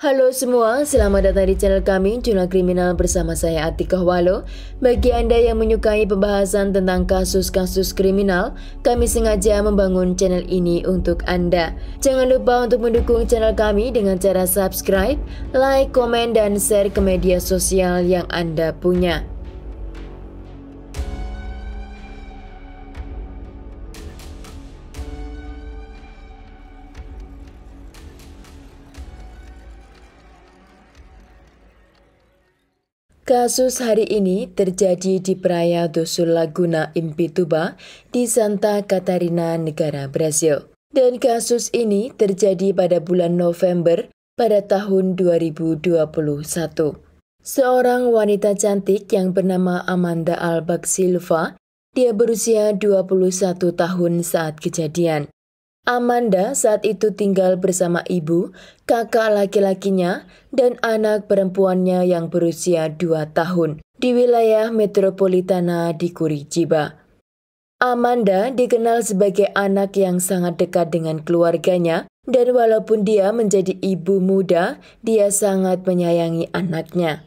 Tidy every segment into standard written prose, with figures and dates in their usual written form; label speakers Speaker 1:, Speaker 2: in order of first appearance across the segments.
Speaker 1: Halo semua, selamat datang di channel kami, Jurnal Kriminal bersama saya Atikah Walo. Bagi Anda yang menyukai pembahasan tentang kasus-kasus kriminal, kami sengaja membangun channel ini untuk Anda. Jangan lupa untuk mendukung channel kami dengan cara subscribe, like, komen, dan share ke media sosial yang Anda punya. Kasus hari ini terjadi di Praia do Sul Laguna Imbituba di Santa Catarina, negara Brasil. Dan kasus ini terjadi pada bulan November pada tahun 2021. Seorang wanita cantik yang bernama Amanda Albac Silva, dia berusia 21 tahun saat kejadian. Amanda saat itu tinggal bersama ibu, kakak laki-lakinya, dan anak perempuannya yang berusia 2 tahun di wilayah metropolitana di Curitiba. Amanda dikenal sebagai anak yang sangat dekat dengan keluarganya, dan walaupun dia menjadi ibu muda, dia sangat menyayangi anaknya.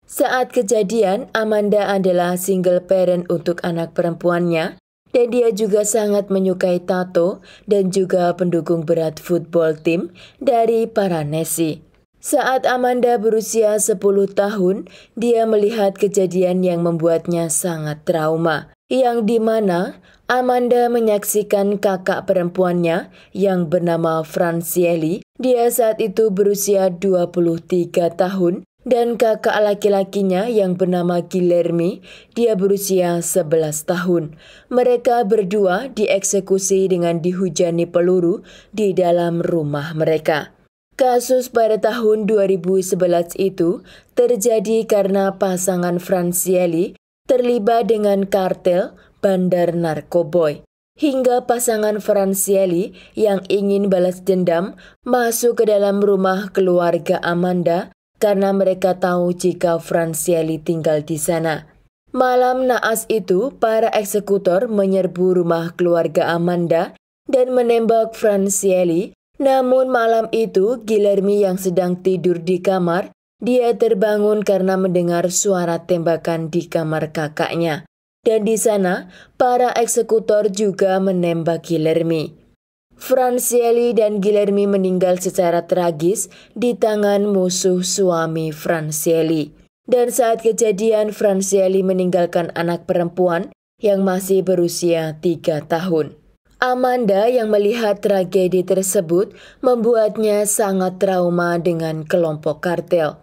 Speaker 1: Saat kejadian, Amanda adalah single parent untuk anak perempuannya, dan dia juga sangat menyukai tato dan juga pendukung berat football tim dari Paranesi. Saat Amanda berusia 10 tahun, dia melihat kejadian yang membuatnya sangat trauma, yang dimana Amanda menyaksikan kakak perempuannya yang bernama Francieli. Dia saat itu berusia 23 tahun, dan kakak laki-lakinya yang bernama Guilherme, dia berusia 11 tahun. Mereka berdua dieksekusi dengan dihujani peluru di dalam rumah mereka. Kasus pada tahun 2011 itu terjadi karena pasangan Francieli terlibat dengan kartel bandar narkoboy. Hingga pasangan Francieli yang ingin balas dendam masuk ke dalam rumah keluarga Amanda karena mereka tahu jika Francieli tinggal di sana. Malam naas itu, para eksekutor menyerbu rumah keluarga Amanda dan menembak Francieli. Namun malam itu, Guilherme yang sedang tidur di kamar, dia terbangun karena mendengar suara tembakan di kamar kakaknya. Dan di sana, para eksekutor juga menembak Guilherme. Francieli dan Guilherme meninggal secara tragis di tangan musuh suami Francieli. Dan saat kejadian, Francieli meninggalkan anak perempuan yang masih berusia 3 tahun. Amanda yang melihat tragedi tersebut membuatnya sangat trauma dengan kelompok kartel.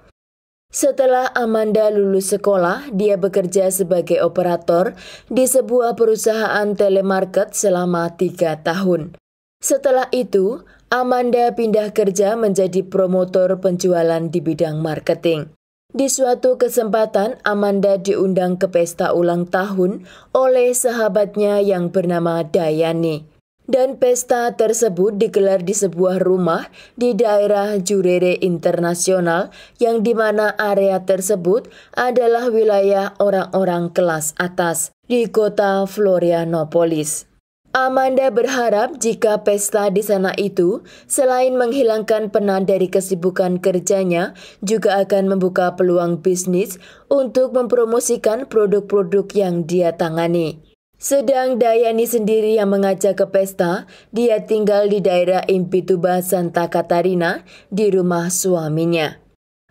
Speaker 1: Setelah Amanda lulus sekolah, dia bekerja sebagai operator di sebuah perusahaan telemarket selama 3 tahun. Setelah itu, Amanda pindah kerja menjadi promotor penjualan di bidang marketing. Di suatu kesempatan, Amanda diundang ke pesta ulang tahun oleh sahabatnya yang bernama Dayani. Dan pesta tersebut digelar di sebuah rumah di daerah Jurerê Internasional, yang dimana area tersebut adalah wilayah orang-orang kelas atas di kota Florianopolis. Amanda berharap jika pesta di sana itu, selain menghilangkan penat dari kesibukan kerjanya, juga akan membuka peluang bisnis untuk mempromosikan produk-produk yang dia tangani. Sedang Dayani sendiri yang mengajak ke pesta, dia tinggal di daerah Imbituba, Santa Catarina, di rumah suaminya.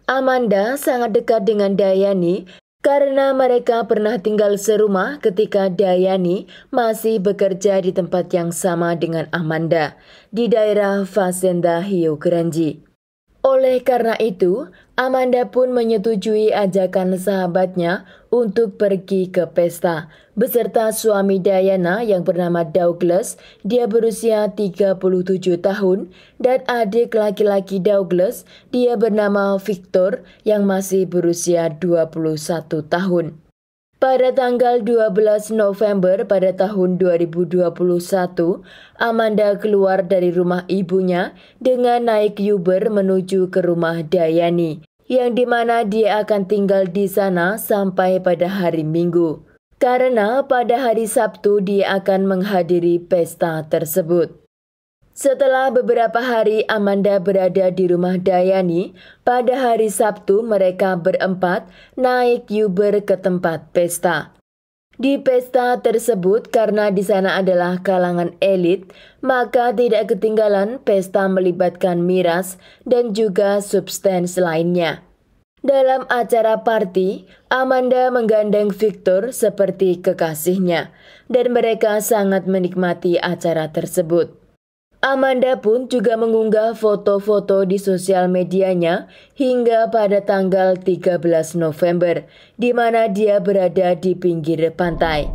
Speaker 1: Amanda sangat dekat dengan Dayani, karena mereka pernah tinggal serumah ketika Dayani masih bekerja di tempat yang sama dengan Amanda, di daerah Fazenda Rio Grande. Oleh karena itu, Amanda pun menyetujui ajakan sahabatnya untuk pergi ke pesta, beserta suami Diana yang bernama Douglas. Dia berusia 37 tahun, dan adik laki-laki Douglas, dia bernama Victor yang masih berusia 21 tahun. Pada tanggal 12 November pada tahun 2021, Amanda keluar dari rumah ibunya dengan naik Uber menuju ke rumah Dayani, yang dimana dia akan tinggal di sana sampai pada hari Minggu. Karena pada hari Sabtu dia akan menghadiri pesta tersebut. Setelah beberapa hari Amanda berada di rumah Dayani, pada hari Sabtu mereka berempat naik Uber ke tempat pesta. Di pesta tersebut, karena di sana adalah kalangan elit, maka tidak ketinggalan pesta melibatkan miras dan juga substans lainnya. Dalam acara party, Amanda menggandeng Victor seperti kekasihnya, dan mereka sangat menikmati acara tersebut. Amanda pun juga mengunggah foto-foto di sosial medianya hingga pada tanggal 13 November, di mana dia berada di pinggir pantai.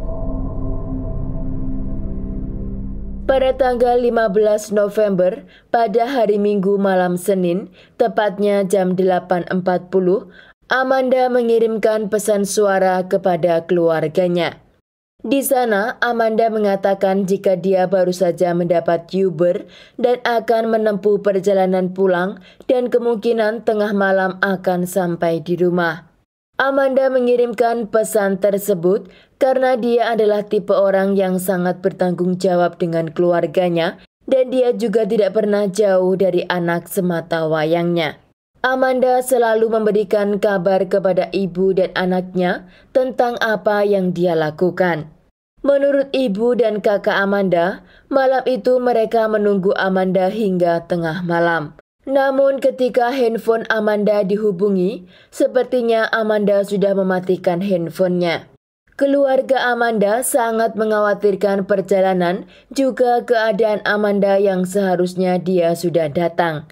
Speaker 1: Pada tanggal 15 November, pada hari Minggu malam Senin, tepatnya jam 8.40, Amanda mengirimkan pesan suara kepada keluarganya. Di sana, Amanda mengatakan jika dia baru saja mendapat Uber dan akan menempuh perjalanan pulang dan kemungkinan tengah malam akan sampai di rumah. Amanda mengirimkan pesan tersebut karena dia adalah tipe orang yang sangat bertanggung jawab dengan keluarganya dan dia juga tidak pernah jauh dari anak semata wayangnya. Amanda selalu memberikan kabar kepada ibu dan anaknya tentang apa yang dia lakukan. Menurut ibu dan kakak Amanda, malam itu mereka menunggu Amanda hingga tengah malam. Namun ketika handphone Amanda dihubungi, sepertinya Amanda sudah mematikan handphonenya. Keluarga Amanda sangat mengkhawatirkan perjalanan juga keadaan Amanda yang seharusnya dia sudah datang.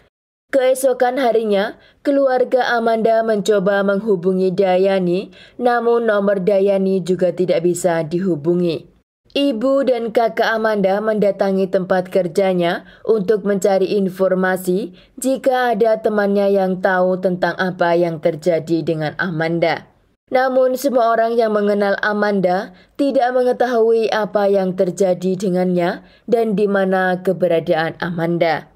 Speaker 1: Keesokan harinya, keluarga Amanda mencoba menghubungi Dayani, namun nomor Dayani juga tidak bisa dihubungi. Ibu dan kakak Amanda mendatangi tempat kerjanya untuk mencari informasi jika ada temannya yang tahu tentang apa yang terjadi dengan Amanda. Namun semua orang yang mengenal Amanda tidak mengetahui apa yang terjadi dengannya dan di mana keberadaan Amanda.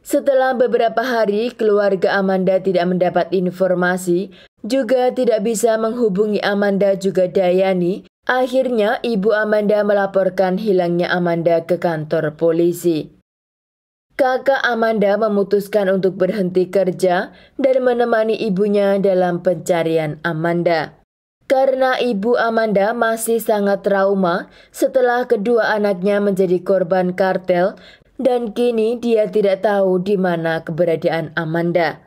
Speaker 1: Setelah beberapa hari, keluarga Amanda tidak mendapat informasi, juga tidak bisa menghubungi Amanda juga Dayani. Akhirnya, ibu Amanda melaporkan hilangnya Amanda ke kantor polisi. Kakak Amanda memutuskan untuk berhenti kerja dan menemani ibunya dalam pencarian Amanda. Karena ibu Amanda masih sangat trauma setelah kedua anaknya menjadi korban kartel, dan kini dia tidak tahu di mana keberadaan Amanda.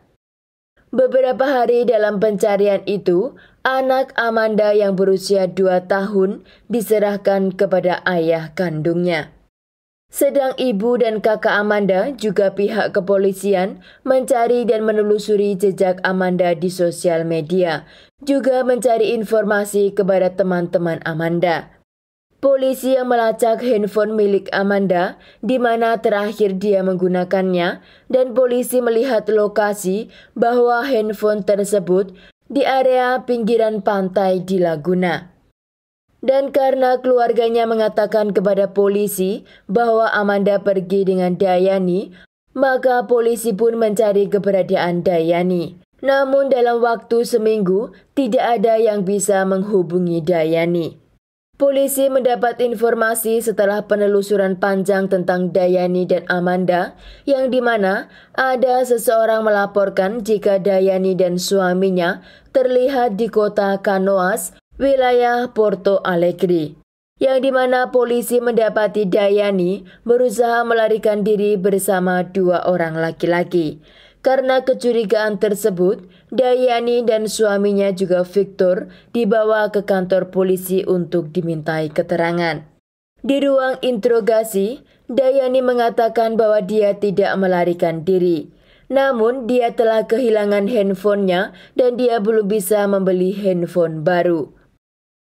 Speaker 1: Beberapa hari dalam pencarian itu, anak Amanda yang berusia 2 tahun diserahkan kepada ayah kandungnya. Sedang ibu dan kakak Amanda juga pihak kepolisian mencari dan menelusuri jejak Amanda di sosial media, juga mencari informasi kepada teman-teman Amanda. Polisi yang melacak handphone milik Amanda, di mana terakhir dia menggunakannya, dan polisi melihat lokasi bahwa handphone tersebut di area pinggiran pantai di Laguna. Dan karena keluarganya mengatakan kepada polisi bahwa Amanda pergi dengan Dayani, maka polisi pun mencari keberadaan Dayani. Namun dalam waktu seminggu, tidak ada yang bisa menghubungi Dayani. Polisi mendapat informasi setelah penelusuran panjang tentang Dayani dan Amanda, yang dimana ada seseorang melaporkan jika Dayani dan suaminya terlihat di kota Canoas, wilayah Porto Alegre, yang dimana polisi mendapati Dayani berusaha melarikan diri bersama 2 orang laki-laki. Karena kecurigaan tersebut, Dayani dan suaminya juga Victor dibawa ke kantor polisi untuk dimintai keterangan. Di ruang interogasi, Dayani mengatakan bahwa dia tidak melarikan diri. Namun dia telah kehilangan handphonenya dan dia belum bisa membeli handphone baru.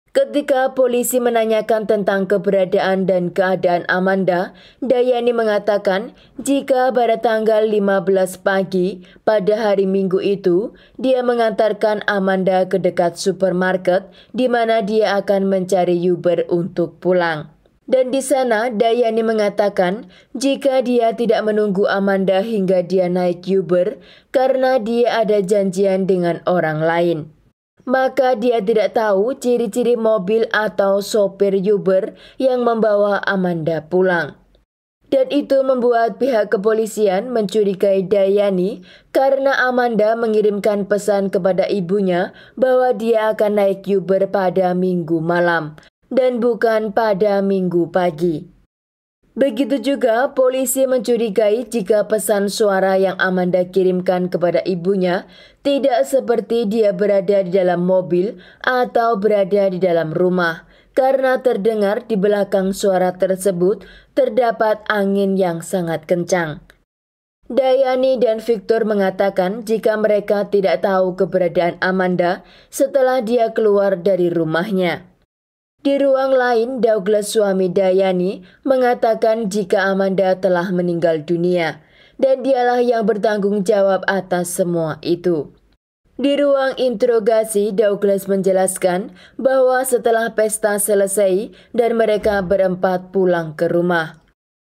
Speaker 1: Ketika polisi menanyakan tentang keberadaan dan keadaan Amanda, Dayani mengatakan jika pada tanggal 15 pagi pada hari Minggu itu, dia mengantarkan Amanda ke dekat supermarket di mana dia akan mencari Uber untuk pulang. Dan di sana Dayani mengatakan jika dia tidak menunggu Amanda hingga dia naik Uber karena dia ada janjian dengan orang lain. Maka dia tidak tahu ciri-ciri mobil atau sopir Uber yang membawa Amanda pulang. Dan itu membuat pihak kepolisian mencurigai Dayani karena Amanda mengirimkan pesan kepada ibunya bahwa dia akan naik Uber pada Minggu malam dan bukan pada Minggu pagi. Begitu juga polisi mencurigai jika pesan suara yang Amanda kirimkan kepada ibunya tidak seperti dia berada di dalam mobil atau berada di dalam rumah. Karena terdengar di belakang suara tersebut terdapat angin yang sangat kencang. Dayani dan Victor mengatakan jika mereka tidak tahu keberadaan Amanda setelah dia keluar dari rumahnya. Di ruang lain, Douglas suami Dayani mengatakan jika Amanda telah meninggal dunia dan dialah yang bertanggung jawab atas semua itu. Di ruang interogasi, Douglas menjelaskan bahwa setelah pesta selesai dan mereka berempat pulang ke rumah.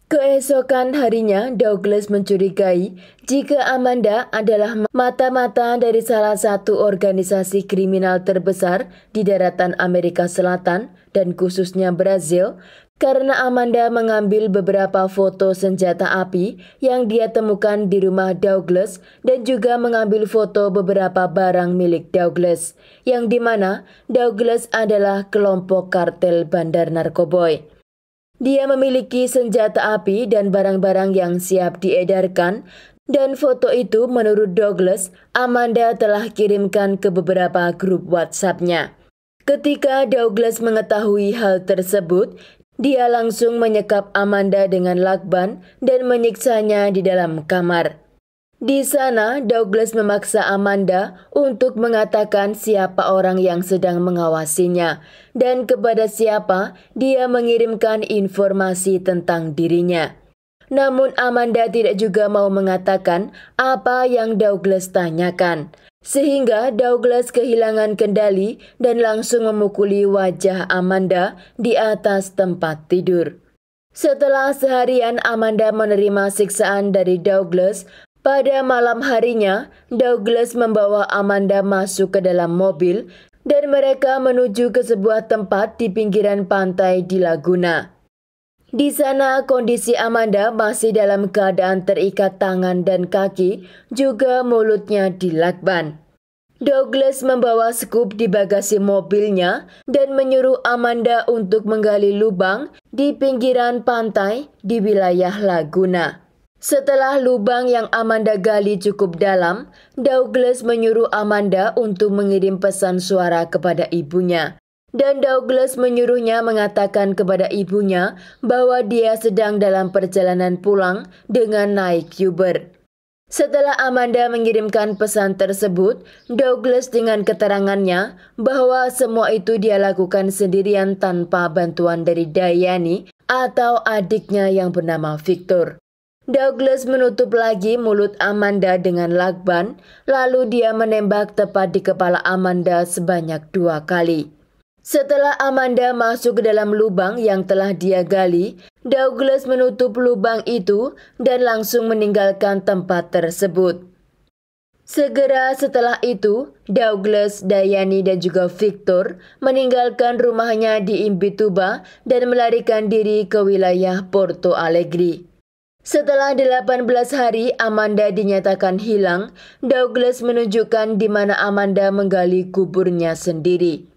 Speaker 1: Keesokan harinya, Douglas mencurigai jika Amanda adalah mata-mata dari salah satu organisasi kriminal terbesar di daratan Amerika Selatan dan khususnya Brazil, karena Amanda mengambil beberapa foto senjata api yang dia temukan di rumah Douglas dan juga mengambil foto beberapa barang milik Douglas, yang dimana Douglas adalah kelompok kartel bandar narkoboy. Dia memiliki senjata api dan barang-barang yang siap diedarkan, dan foto itu menurut Douglas, Amanda telah kirimkan ke beberapa grup WhatsApp-nya. Ketika Douglas mengetahui hal tersebut, dia langsung menyekap Amanda dengan lakban dan menyiksanya di dalam kamar. Di sana, Douglas memaksa Amanda untuk mengatakan siapa orang yang sedang mengawasinya dan kepada siapa dia mengirimkan informasi tentang dirinya. Namun Amanda tidak juga mau mengatakan apa yang Douglas tanyakan. Sehingga Douglas kehilangan kendali dan langsung memukuli wajah Amanda di atas tempat tidur. Setelah seharian Amanda menerima siksaan dari Douglas, pada malam harinya Douglas membawa Amanda masuk ke dalam mobil dan mereka menuju ke sebuah tempat di pinggiran pantai di Laguna. Di sana kondisi Amanda masih dalam keadaan terikat tangan dan kaki, juga mulutnya dilakban. Douglas membawa skup di bagasi mobilnya dan menyuruh Amanda untuk menggali lubang di pinggiran pantai di wilayah Laguna. Setelah lubang yang Amanda gali cukup dalam, Douglas menyuruh Amanda untuk mengirim pesan suara kepada ibunya. Dan Douglas menyuruhnya mengatakan kepada ibunya bahwa dia sedang dalam perjalanan pulang dengan naik Uber. Setelah Amanda mengirimkan pesan tersebut, Douglas dengan keterangannya bahwa semua itu dia lakukan sendirian tanpa bantuan dari Dayani atau adiknya yang bernama Victor. Douglas menutup lagi mulut Amanda dengan lakban, lalu dia menembak tepat di kepala Amanda sebanyak 2 kali. Setelah Amanda masuk ke dalam lubang yang telah dia gali, Douglas menutup lubang itu dan langsung meninggalkan tempat tersebut. Segera setelah itu, Douglas, Dayani dan juga Victor meninggalkan rumahnya di Imbituba dan melarikan diri ke wilayah Porto Alegre. Setelah 18 hari Amanda dinyatakan hilang, Douglas menunjukkan di mana Amanda menggali kuburnya sendiri.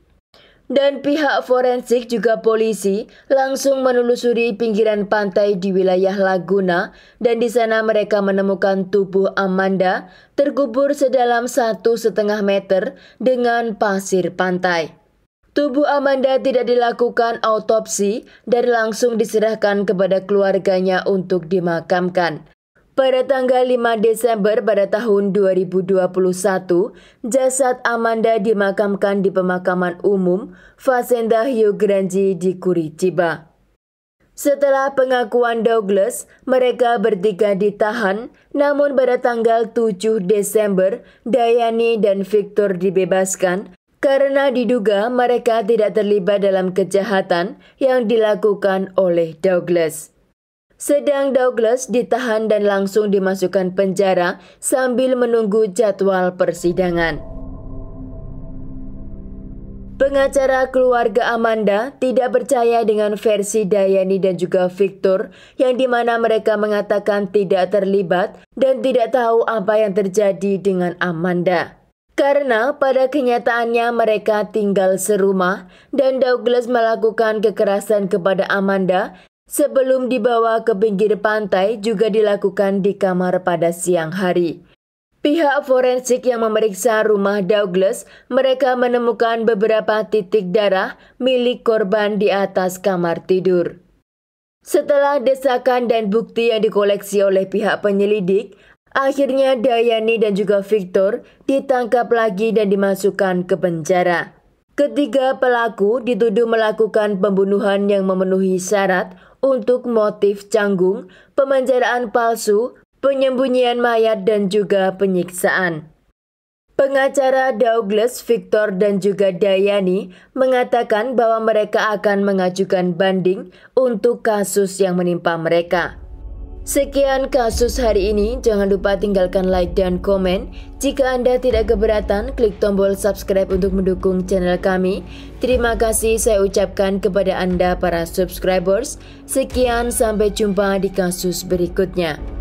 Speaker 1: Dan pihak forensik juga polisi langsung menelusuri pinggiran pantai di wilayah Laguna dan di sana mereka menemukan tubuh Amanda terkubur sedalam 1,5 meter dengan pasir pantai. Tubuh Amanda tidak dilakukan autopsi dan langsung diserahkan kepada keluarganya untuk dimakamkan. Pada tanggal 5 Desember pada tahun 2021, jasad Amanda dimakamkan di pemakaman umum Fazenda Rio Grande di Curitiba. Setelah pengakuan Douglas, mereka bertiga ditahan, namun pada tanggal 7 Desember, Dayani dan Victor dibebaskan karena diduga mereka tidak terlibat dalam kejahatan yang dilakukan oleh Douglas. Sedang Douglas ditahan dan langsung dimasukkan penjara sambil menunggu jadwal persidangan. Pengacara keluarga Amanda tidak percaya dengan versi Dayani dan juga Victor yang dimana mereka mengatakan tidak terlibat dan tidak tahu apa yang terjadi dengan Amanda. Karena pada kenyataannya mereka tinggal serumah dan Douglas melakukan kekerasan kepada Amanda sebelum dibawa ke pinggir pantai juga dilakukan di kamar pada siang hari. Pihak forensik yang memeriksa rumah Douglas, mereka menemukan beberapa titik darah milik korban di atas kamar tidur. Setelah desakan dan bukti yang dikoleksi oleh pihak penyelidik, akhirnya Dayani dan juga Victor ditangkap lagi dan dimasukkan ke penjara. Ketiga pelaku dituduh melakukan pembunuhan yang memenuhi syarat untuk motif canggung, pemenjaraan palsu, penyembunyian mayat dan juga penyiksaan. Pengacara Douglas, Victor dan juga Dayani mengatakan bahwa mereka akan mengajukan banding untuk kasus yang menimpa mereka. Sekian kasus hari ini, jangan lupa tinggalkan like dan komen. Jika Anda tidak keberatan, klik tombol subscribe untuk mendukung channel kami. Terima kasih saya ucapkan kepada Anda para subscribers. Sekian, sampai jumpa di kasus berikutnya.